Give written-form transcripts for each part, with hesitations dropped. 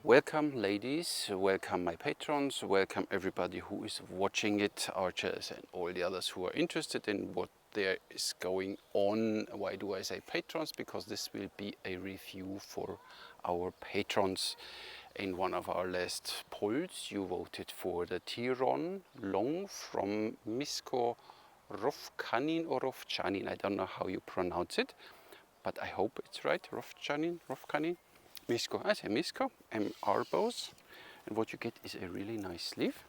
Welcome ladies, welcome my patrons, welcome everybody who is watching it, archers and all the others who are interested in what there is going on. Why do I say patrons? Because this will be a review for our patrons. In one of our last polls you voted for the Tiron long from Misko Rofkanin or Rofchanin. I don't know how you pronounce it, but I hope it's right. Rofkanin. Misko, I say Misko, MR bows, and what you get is a really nice sleeve,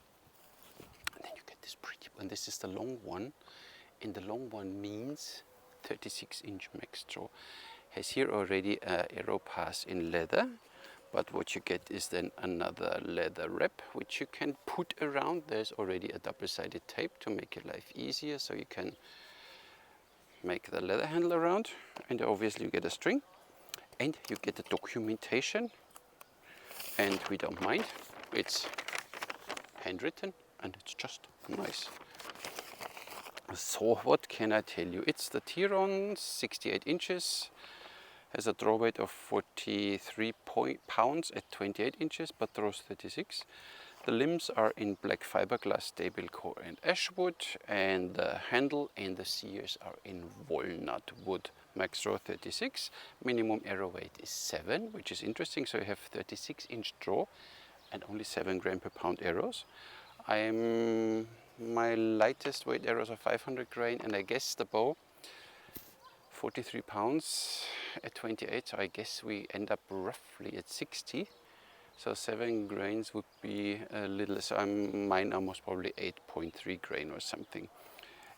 and then you get this pretty, and this is the long one, and the long one means 36-inch max draw. Has here already a arrow pass in leather, but what you get is then another leather wrap, which you can put around. There's already a double-sided tape to make your life easier, so you can make the leather handle around, and obviously you get a string. And you get the documentation, and we don't mind. It's handwritten and it's just nice. So what can I tell you? It's the Tiron, 68 inches, has a draw weight of 43 pounds at 28 inches, but draws 36. The limbs are in black fiberglass, stable core and ashwood, and the handle and the sears are in walnut wood. Max draw 36, minimum arrow weight is 7, which is interesting. So you have 36-inch draw and only 7 gram per pound arrows. My lightest weight arrows are 500 grain, and I guess the bow 43 pounds at 28, so I guess we end up roughly at 60. So 7 grains would be a little, so mine are most probably 8.3 grain or something.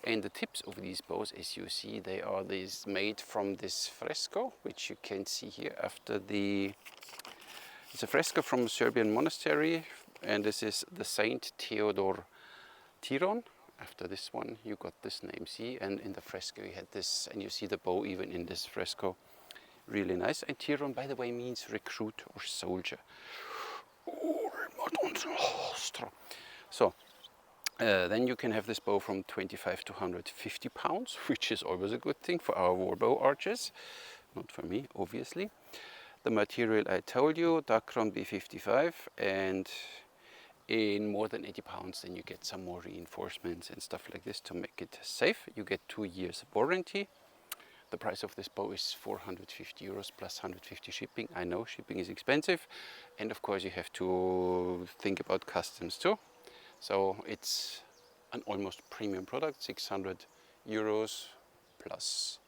And the tips of these bows, as you see, they are these made from this fresco, which you can see here after the, it's a fresco from a Serbian monastery, and this is the Saint Theodore Tiron. After this one you got this name, see, and in the fresco you had this, and you see the bow even in this fresco. Really nice. And Tiron, by the way, means recruit or soldier. So then you can have this bow from 25 to 150 pounds, which is always a good thing for our warbow archers, not for me, obviously. The material I told you, Dacron B55, and in more than 80 pounds then you get some more reinforcements and stuff like this to make it safe. You get 2 years warranty. The price of this bow is 450 euros plus 150 shipping. I know shipping is expensive, and of course you have to think about customs too. So it's an almost premium product, 600 euros plus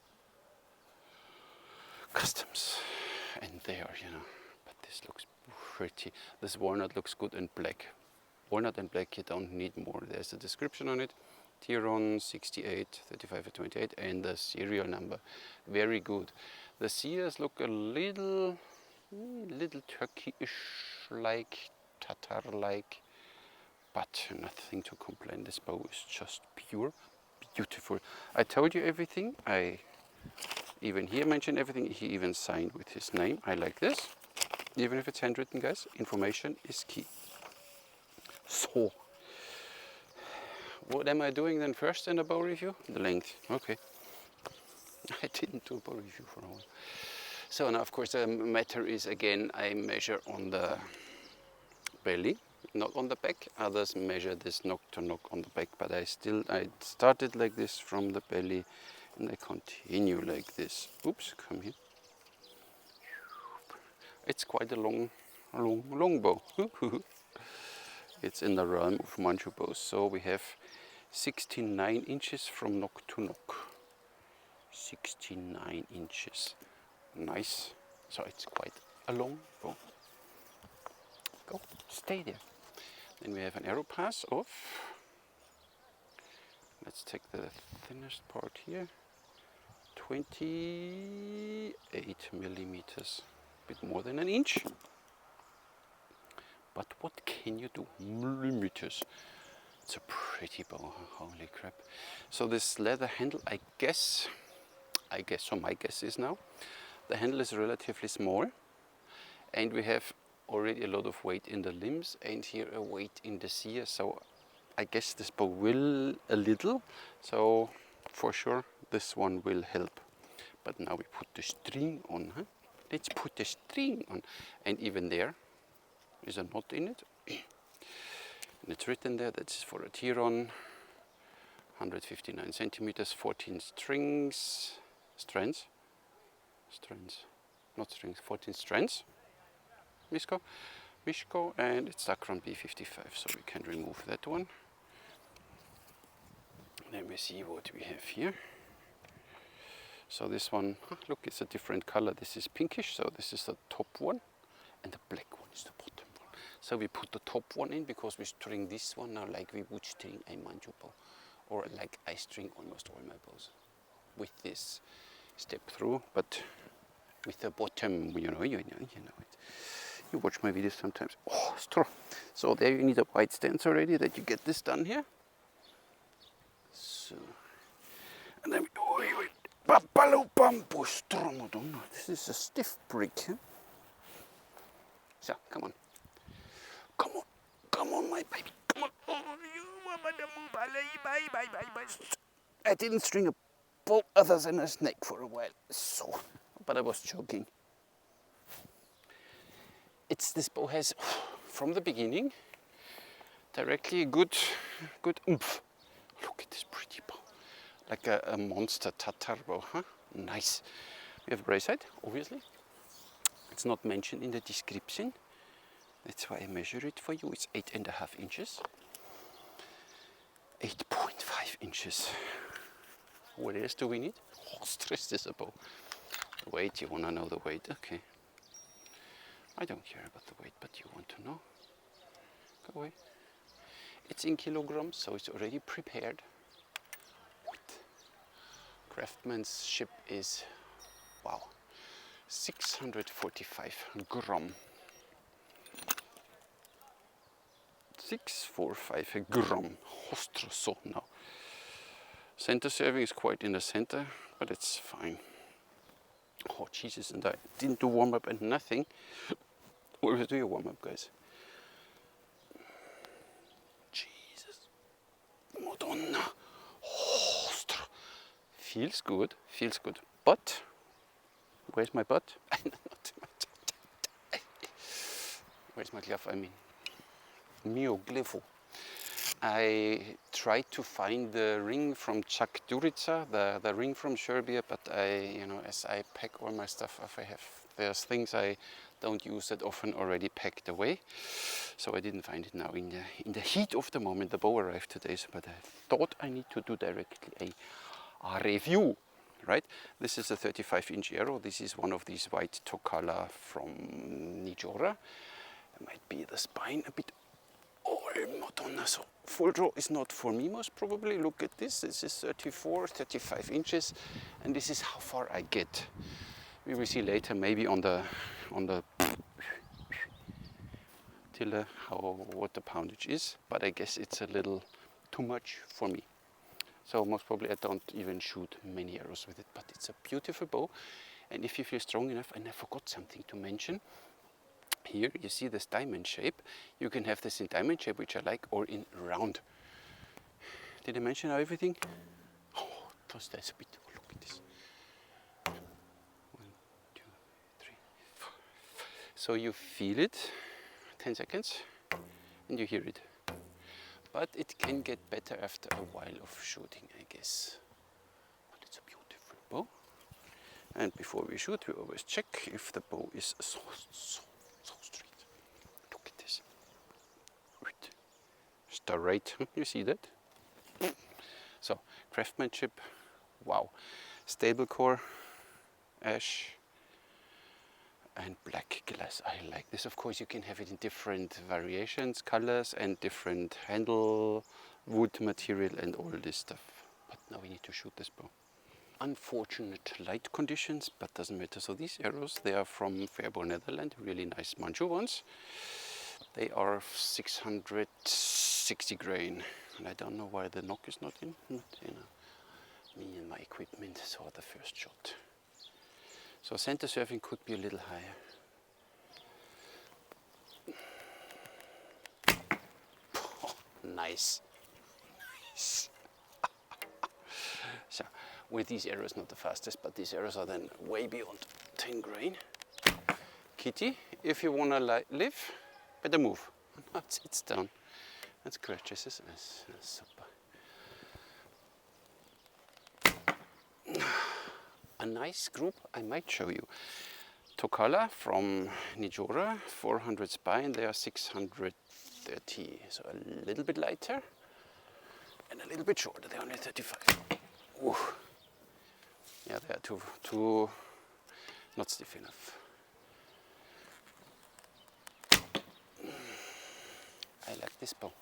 customs. And there, you know, but this looks pretty. This walnut looks good in black. Walnut and black, you don't need more. There's a description on it. Tiron 68, 35 and 28, and the serial number. Very good. The sears look a little Turkish like, Tatar like, but nothing to complain. This bow is just pure, beautiful. I told you everything. I even here mentioned everything. He even signed with his name. I like this. Even if it's handwritten, guys, information is key. So, what am I doing then first in the bow review? The length. Okay. I didn't do a bow review for a while. So now, of course, the matter is, again, I measure on the belly, not on the back. Others measure this knock to knock on the back, but I started like this from the belly, and I continue like this. Oops, come here. It's quite a long bow. It's in the realm of Manchu bows. So we have 69 inches from knock to knock. 69 inches. Nice. So it's quite a long bow. Go, stay there. Then we have an arrow pass of, let's take the thinnest part here, 28 millimeters, a bit more than an inch. But what can you do? Millimeters. It's a pretty bow, holy crap. So this leather handle, I guess, so my guess is now, the handle is relatively small, and we have already a lot of weight in the limbs and here a weight in the sear, so I guess this bow will a little, so for sure this one will help. But now we put the string on, huh? Let's put the string on, and even there is a knot in it. And it's written there, that's for a Tiron, 159 centimeters, 14 strands, not strings, 14 strands, Mishko, and it's Tiron B55, so we can remove that one. Let me see what we have here. So this one, look, it's a different color. This is pinkish, so this is the top one, and the black one is the bottom one. So we put the top one in because we string this one now like we would string a manju bow, or like I string almost all my bows with this step through, but with the bottom, you know it. You watch my videos sometimes. Oh, straw. So there you need a wide stance already that you get this done here. So, and then this is a stiff brick. Huh? So come on, come on, my baby, come on. I didn't string a bow other than a snake for a while, so, but I was joking. This bow has, from the beginning, directly a good oomph. Look at this pretty bow, like a monster Tatar bow, huh? Nice. We have a brace height, obviously. It's not mentioned in the description. That's why I measure it for you. It's 8.5 inches. 8.5 inches. What else do we need? Oh, stress this a bow. Weight, you want to know the weight? Okay. I don't care about the weight, but you want to know. Go away. It's in kilograms, so it's already prepared. Craftsmanship is, wow, 645 gram. 645 gram. Ostro, so now. Center serving is quite in the center, but it's fine. Oh Jesus, and I didn't do warm up and nothing. Always do your warm up, guys. Jesus. Madonna. Ostro. Feels good, but where's my butt? Where's my glove? I mean, mio glifo. I tried to find the ring from Czech Durica, the ring from Serbia, but as I pack all my stuff, there's things I don't use that often already packed away, so I didn't find it now in the heat of the moment. The bow arrived today, but I thought I need to do directly a review, right? This is a 35-inch arrow. This is one of these white Tokala from Nijora. It might be the spine a bit. Oh, Madonna, so full draw is not for me most probably. Look at this. This is 35 inches, and this is how far I get. We will see later, maybe on the tiller, what the poundage is, but I guess it's a little too much for me. So most probably I don't even shoot many arrows with it, but it's a beautiful bow. And if you feel strong enough, and I forgot something to mention, here you see this diamond shape. You can have this in diamond shape, which I like, or in round. Did I mention everything? Oh, that's a bit, look at this. 1, 2, 3, 4. So you feel it, 10 seconds, and you hear it. But it can get better after a while of shooting, I guess. But it's a beautiful bow. And before we shoot, we always check if the bow is so straight. Look at this. Straight. You see that? So, craftsmanship, wow. Stable core, ash, and black glass. I like this. Of course, you can have it in different variations, colors, and different handle, wood material, and all this stuff. But now we need to shoot this bow. Unfortunate light conditions, but doesn't matter. So these arrows, they are from Fairborough, Netherlands, really nice Manchu ones. They are 660 grain, and I don't know why the knock is not in. Me and my equipment saw the first shot. So center surfing could be a little higher. Oh, nice. So with these arrows, not the fastest, but these arrows are then way beyond 10 grain. Kitty, if you wanna live, better move. It sits down. That's scratches. That's super. A nice group I might show you. Tokala from Nijora, 400 spine, they are 630, so a little bit lighter and a little bit shorter, they're only 35. Ooh. Yeah, they are too not stiff enough. I like this bow.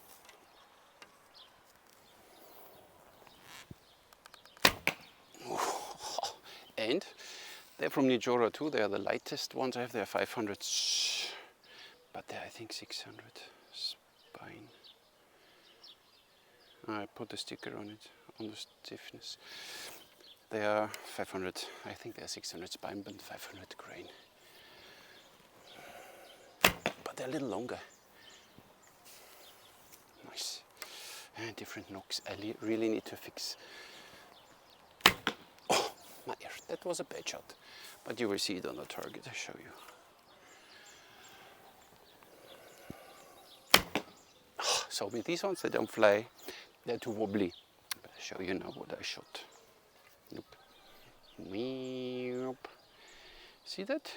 And they're from Nijora too. They are the lightest ones I have. They are 500, but they're I think 600 spine. I put a sticker on it, on the stiffness. They are 500, I think they are 600 spine, but 500 grain. But they're a little longer. Nice. And different knocks. I really need to fix. That was a bad shot, but you will see it on the target. I show you. So with these ones, they don't fly. They're too wobbly. But I'll show you now what I shot. Nope. Nope. See that?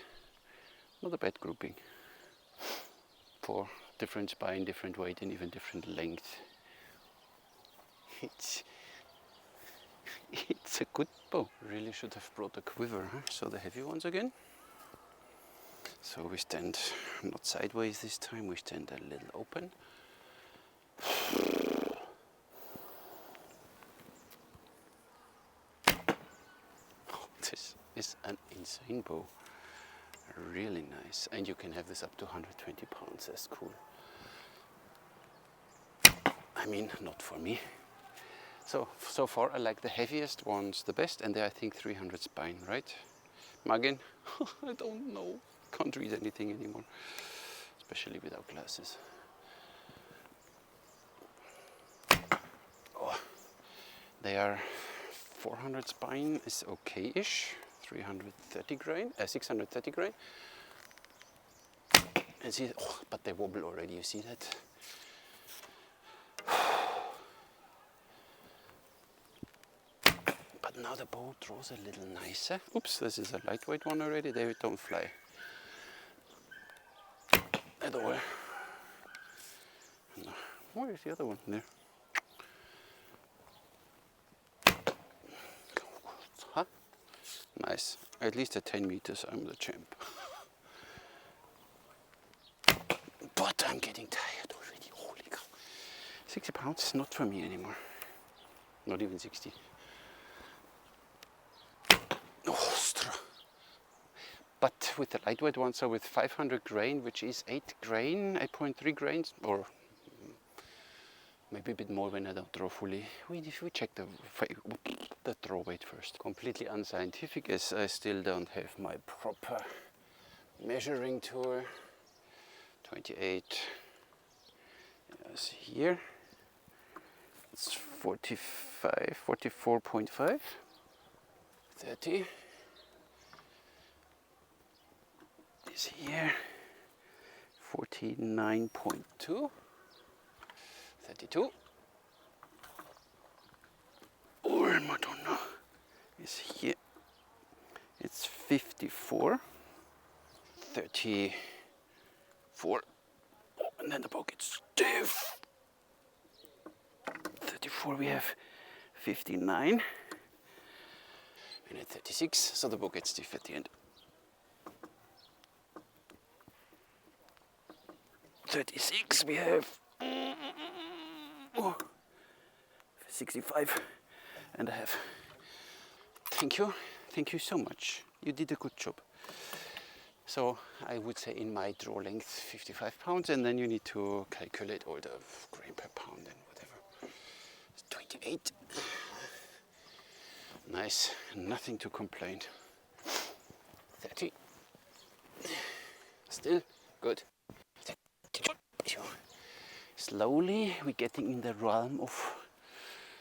Not a bad grouping. For different spine, different weight, and even different length. It's a good bow. Really should have brought a quiver, huh? So the heavy ones again. So we stand not sideways this time, we stand a little open. Oh, this is an insane bow. Really nice. And you can have this up to 120 pounds, that's cool. I mean, not for me. So far I like the heaviest ones the best, and they're I think 300 spine, right? Magin? I don't know. Can't read anything anymore, especially without glasses. Oh, they are 400 spine is okay-ish, 330 grain, 630 grain. And see, oh, but they wobble already. You see that? Now the bow draws a little nicer. Oops, this is a lightweight one already. They don't fly at all. No. Where is the other one? There. Huh? Nice. At least at 10 meters, I'm the champ. But I'm getting tired already. Holy cow. 60 pounds is not for me anymore. Not even 60. But with the lightweight one, so with 500 grain, which is 8.3 grains, or maybe a bit more when I don't draw fully. We check the draw weight first. Completely unscientific, as I still don't have my proper measuring tool. 28. Yes, here. It's 45, 44.5. 30. Is here 49.2, 32. Or Madonna is here. It's 54, 34. Oh, and then the bow gets stiff. 34. We have 59. And at 36, so the bow gets stiff at the end. 36 we have. 65 and a half. Thank you so much. You did a good job. So I would say in my draw length 55 pounds, and then you need to calculate all the grain per pound and whatever. It's 28. Nice, nothing to complain. 30. Still good. Slowly we're getting in the realm of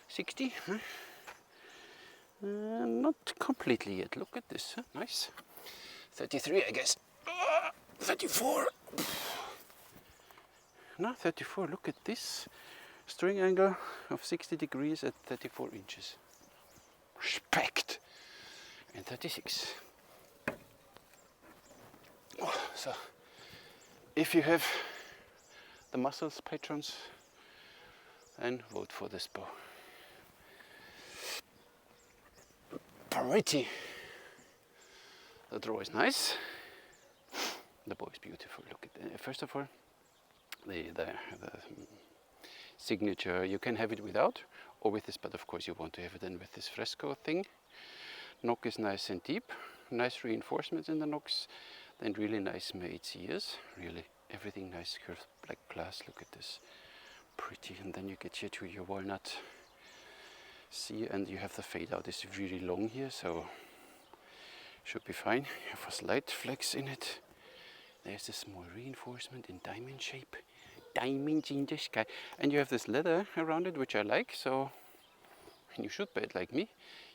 60. Huh? Not completely yet. Look at this. Huh? Nice. 33, I guess. 34. No, 34. Look at this. String angle of 60 degrees at 34 inches. Respect. And 36. So, if you have the muscles, patrons, then vote for this bow. Pretty. The draw is nice. The bow is beautiful. Look at it. First of all, the signature. You can have it without or with this, but of course you want to have it then with this fresco thing. Knock is nice and deep. Nice reinforcements in the knocks. Then really nice made ears. Really everything nice curved black glass. Look at this. Pretty. And then you get here to your walnut. See, and you have the fade out is really long here, so should be fine. You have a slight flex in it. There's a small reinforcement in diamond shape. Diamonds in the sky. And you have this leather around it, which I like, so when you shoot by it like me,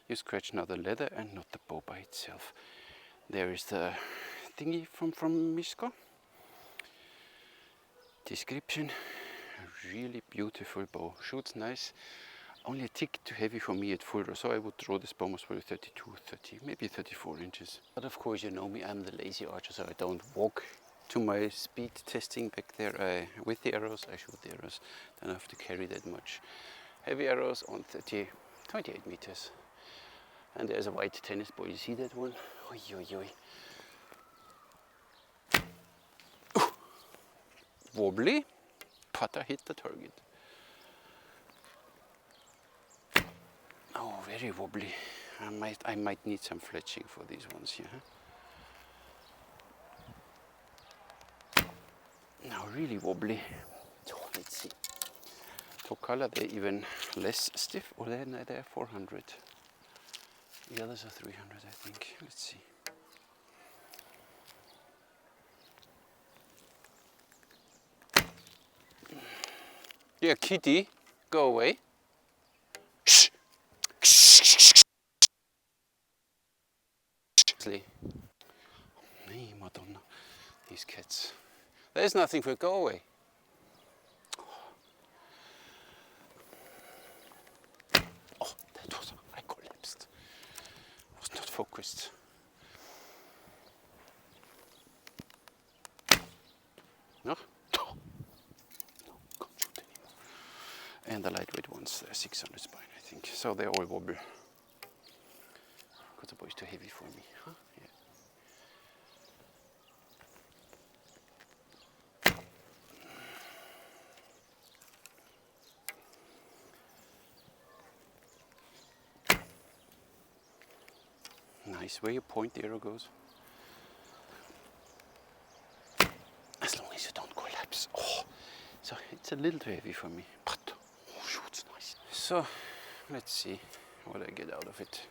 you scratch now the leather and not the bow by itself. There is the thingy from Misko. Description. A really beautiful bow. Shoots nice. Only a tick too heavy for me at full draw, so I would draw this bow most probably 32, 30, maybe 34 inches. But of course, you know me, I'm the lazy archer, so I don't walk to my speed testing back there. With the arrows, I shoot the arrows. Don't have to carry that much. Heavy arrows on 28 meters. And there's a white tennis ball. You see that one? Oi, oi, oi. Ooh. Wobbly. Putter hit the target. Oh, very wobbly. I might need some fletching for these ones here. Huh? Now really wobbly. So let's see. To color they're even less stiff, or they're 400. The others are 300, I think. Let's see. Yeah, kitty, go away. Shh. Hey, Madonna, these cats. There's nothing for go away. Oh, that was, I collapsed. I was not focused. No? No, can't shoot anymore. And the lightweight ones, they're 600 spine, I think. So they all wobble. Because the bow is too heavy for me, huh? Yeah. Nice, where you point the arrow goes. As long as you don't collapse. Oh, so it's a little too heavy for me, but oh, shoots nice. So let's see what I get out of it.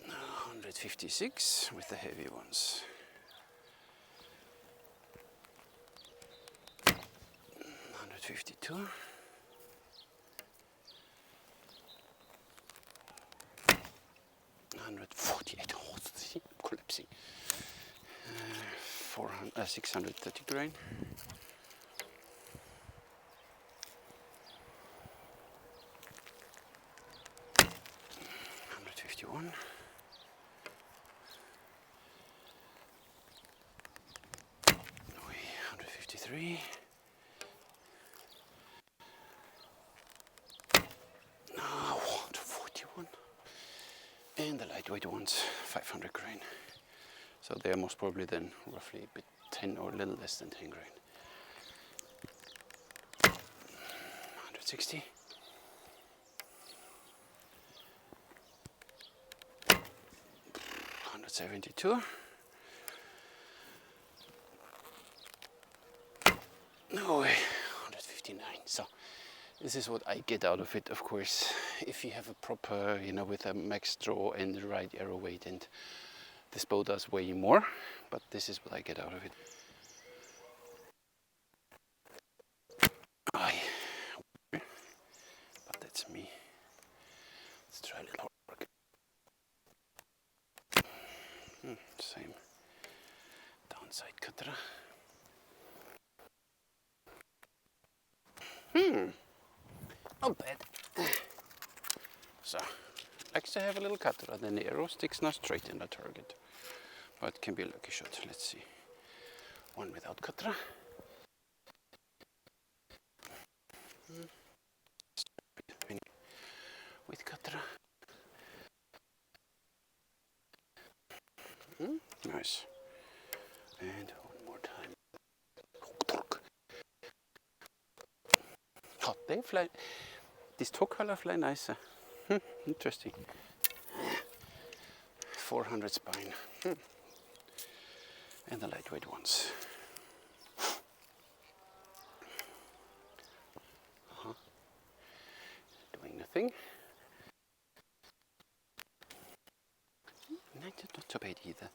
156 with the heavy ones. 152. 148. Oh, see, collapsing. 630 grain. 151. 153. Oh, 141. And the lightweight ones, 500 grain. So they are most probably then roughly a bit 10 or a little less than 10 grain. 160. 172. No way. 159. So this is what I get out of it, of course. If you have a proper, you know, with a max draw and the right arrow weight, and this bow does way more, but this is what I get out of it. But that's me. Let's try a little work. Same downside cutter. Not bad. So, likes to have a little cutter, and then the arrow sticks not straight in the target. But it can be a lucky shot. Let's see. One without cutter. With cutter. Nice. And one more time. Oh, they fly. These toe color fly nicer. Interesting. 400 spine. And the lightweight ones. Doing nothing. Not so bad either.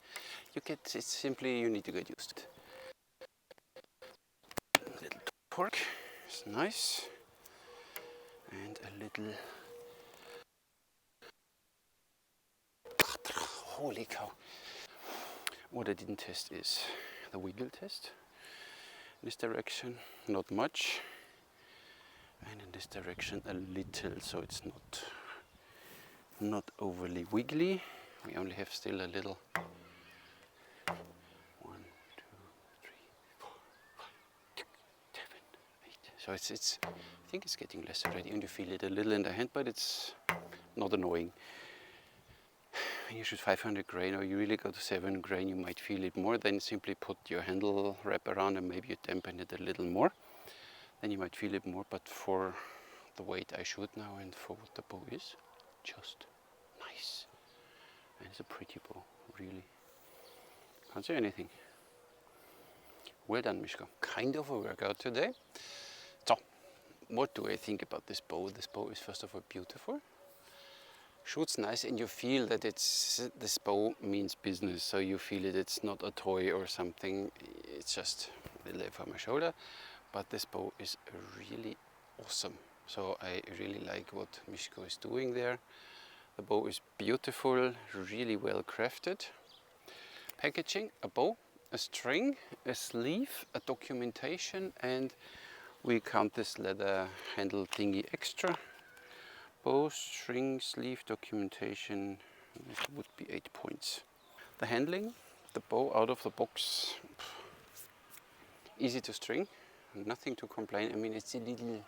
You get, it's simply, you need to get used to it. A little torque is nice. And a little, holy cow. What I didn't test is the wiggle test. In this direction, not much. And in this direction, a little, so it's not overly wiggly. We only have still a little. 1, 2, 3, 4, 5, 6, 7, 8. So it's. I think it's getting less already, and you feel it a little in the hand, but it's not annoying. When you shoot 500 grain, or you really go to 7 grain, you might feel it more. Then simply put your handle wrap around, and maybe you dampen it a little more. Then you might feel it more. But for the weight I shoot now, and for what the bow is, just nice. And it's a pretty bow, really. Can't say anything. Well done, Mishka. Kind of a workout today. So, what do I think about this bow? This bow is first of all beautiful. Shoots nice, and you feel that this bow means business. So you feel it. It's not a toy or something. It's just a little over my shoulder. But this bow is really awesome. So I really like what Mishko is doing there. The bow is beautiful, really well crafted. Packaging, a bow, a string, a sleeve, a documentation, and we count this leather handle thingy extra. Bow, string, sleeve, documentation, it would be 8 points. The handling, the bow out of the box, easy to string, nothing to complain. I mean, it's a little.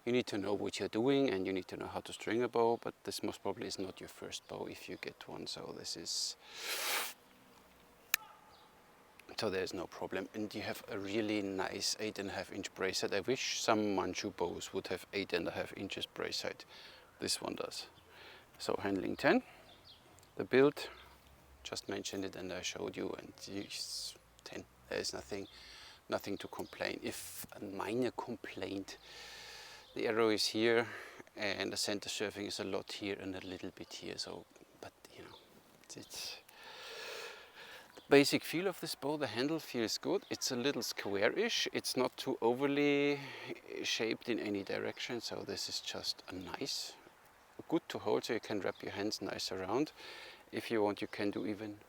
You need to know what you're doing, and you need to know how to string a bow, but this most probably is not your first bow if you get one, so this is... So there's no problem. And you have a really nice 8.5 inch brace head. I wish some Manchu bows would have 8.5 inches brace height. This one does. So handling 10. The build, just mentioned it and I showed you, and it's 10. There's nothing to complain. If a minor complaint, the arrow is here and the center surfing is a lot here and a little bit here. So, but you know, it's the basic feel of this bow. The handle feels good. It's a little square-ish. It's not too overly shaped in any direction. So this is just a nice, good to hold. So you can wrap your hands nice around. If you want, you can do even.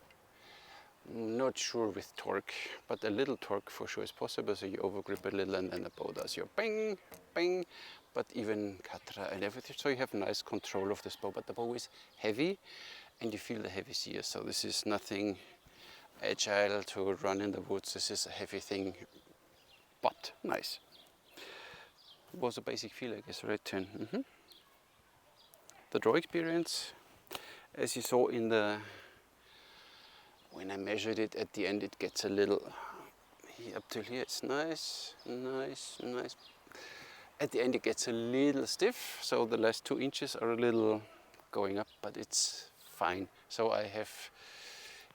Not sure with torque, but a little torque for sure is possible. So you overgrip a little and then the bow does your bang, bang, but even katra and everything. So you have nice control of this bow, but the bow is heavy and you feel the heavy sear. So this is nothing agile to run in the woods. This is a heavy thing, but nice. It was a basic feel, I guess, right? 10. The draw experience, as you saw in the when I measured it. At the end it gets a little, up till here it's nice, nice, nice. At the end it gets a little stiff, so the last 2 inches are a little going up, but it's fine. So I have,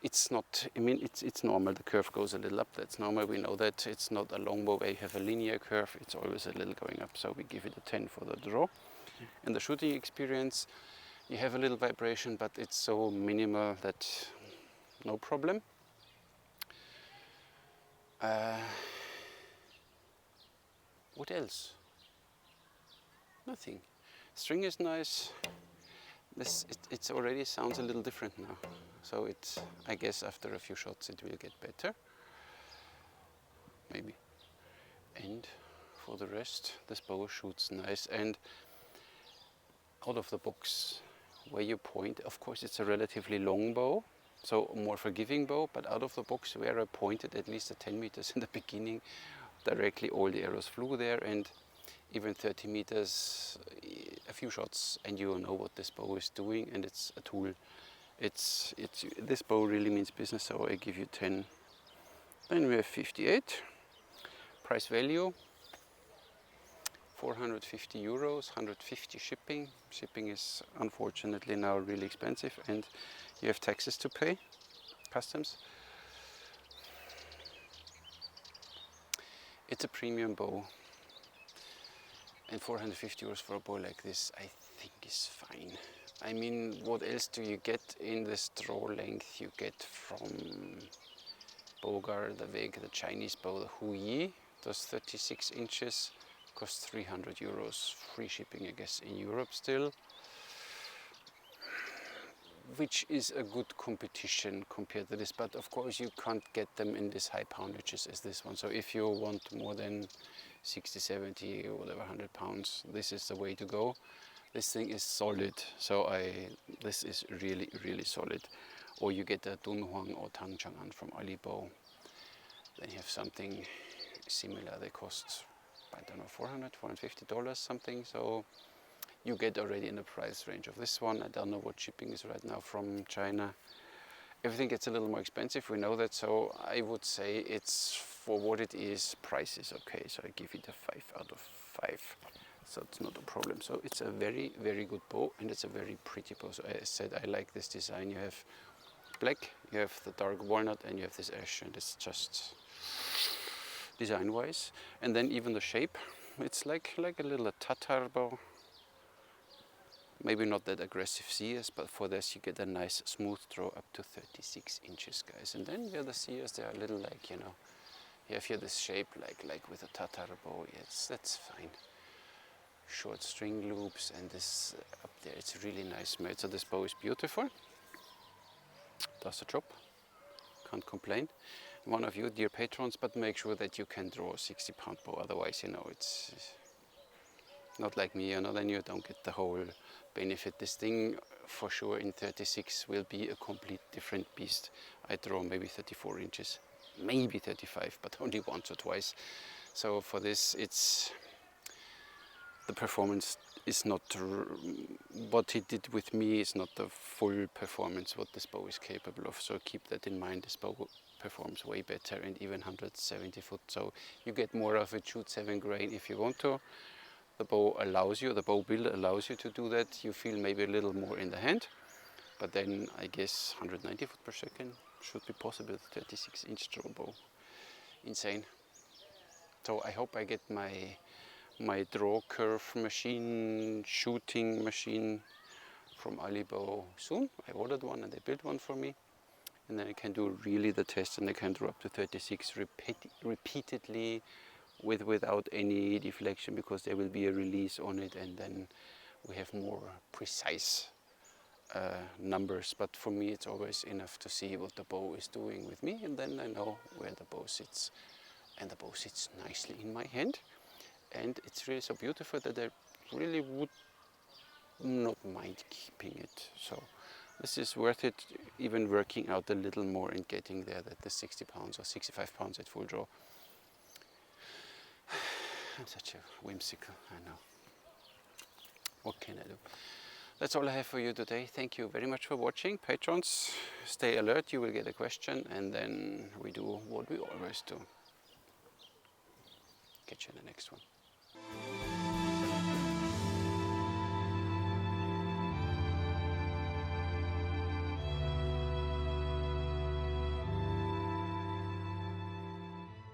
it's not, I mean, it's normal, the curve goes a little up, that's normal, we know that. It's not a longbow where you have a linear curve, it's always a little going up, so we give it a 10 for the draw. And the shooting experience, you have a little vibration, but it's so minimal that no problem. What else? Nothing. String is nice. This it already sounds a little different now. So it's, I guess after a few shots it will get better. Maybe. And for the rest, this bow shoots nice. And out of the box, where you point, of course it's a relatively long bow, so a more forgiving bow, but out of the box where I pointed at least at 10 meters in the beginning, directly all the arrows flew there, and even 30 meters, a few shots, and you will know what this bow is doing, and it's a tool. This bow really means business, so I give you 10. Then we have 58. Price value, 450 euros, 150 shipping. Shipping is unfortunately now really expensive, and you have taxes to pay, customs. It's a premium bow, and 450 euros for a bow like this I think is fine. I mean, what else do you get in this draw length? You get from Bogar, the Vega, the Chinese bow, the Huyi, those 36 inches, costs 300 euros, free shipping I guess in Europe still, which is a good competition compared to this, but of course you can't get them in this high poundages as this one. So if you want more than 60, 70 or whatever 100 pounds, this is the way to go. This thing is solid, so this is really, really solid. Or you get a Dunhuang or Tang Chang'an from Alibo, then you have something similar. They cost, I don't know, $400, $450 something, so you get already in the price range of this one. I don't know what shipping is right now from China. Everything gets a little more expensive, we know that, so I would say it's, for what it is, price is okay, so I give it a 5 out of 5. So it's not a problem. So it's a very, very good bow, and it's a very pretty bow. So I said I like this design. You have black, you have the dark walnut, and you have this ash, and it's just design-wise. And then even the shape, it's like a little Tatar bow. Maybe not that aggressive sears, but for this you get a nice smooth draw up to 36 inches, guys. And then the other sears, they are a little like, you know, you have here this shape like with a Tatar bow. Yes, that's fine. Short string loops, and this up there, it's really nice made. So this bow is beautiful, does the job, can't complain. One of you dear patrons, but make sure that you can draw a 60-pound bow, otherwise, you know, it's not like me, you know, then you don't get the whole benefit. This thing for sure in 36 will be a complete different beast. I draw maybe 34 inches, maybe 35, but only once or twice. So for this, the performance is not, what he did with me is not the full performance what this bow is capable of, so keep that in mind. This bow performs way better, and even 170 foot, so you get more of a shoot 7 grain if you want to. The bow allows you, the bow build allows you to do that. You feel maybe a little more in the hand, but then I guess 190 foot per second should be possible with 36 inch draw bow. Insane. So I hope I get my draw curve machine, shooting machine from Alibo soon. I ordered one and they built one for me, and then I can do really the test, and I can draw up to 36 repeatedly without any deflection, because there will be a release on it, and then we have more precise numbers. But for me it's always enough to see what the bow is doing with me, and then I know where the bow sits, and the bow sits nicely in my hand. And it's really so beautiful that I really would not mind keeping it. So this is worth it, even working out a little more and getting there, that the 60 pounds or 65 pounds at full draw. I'm such a whimsical, I know. What can I do? That's all I have for you today. Thank you very much for watching. Patrons, stay alert, you will get a question, and then we do what we always do. Catch you in the next one.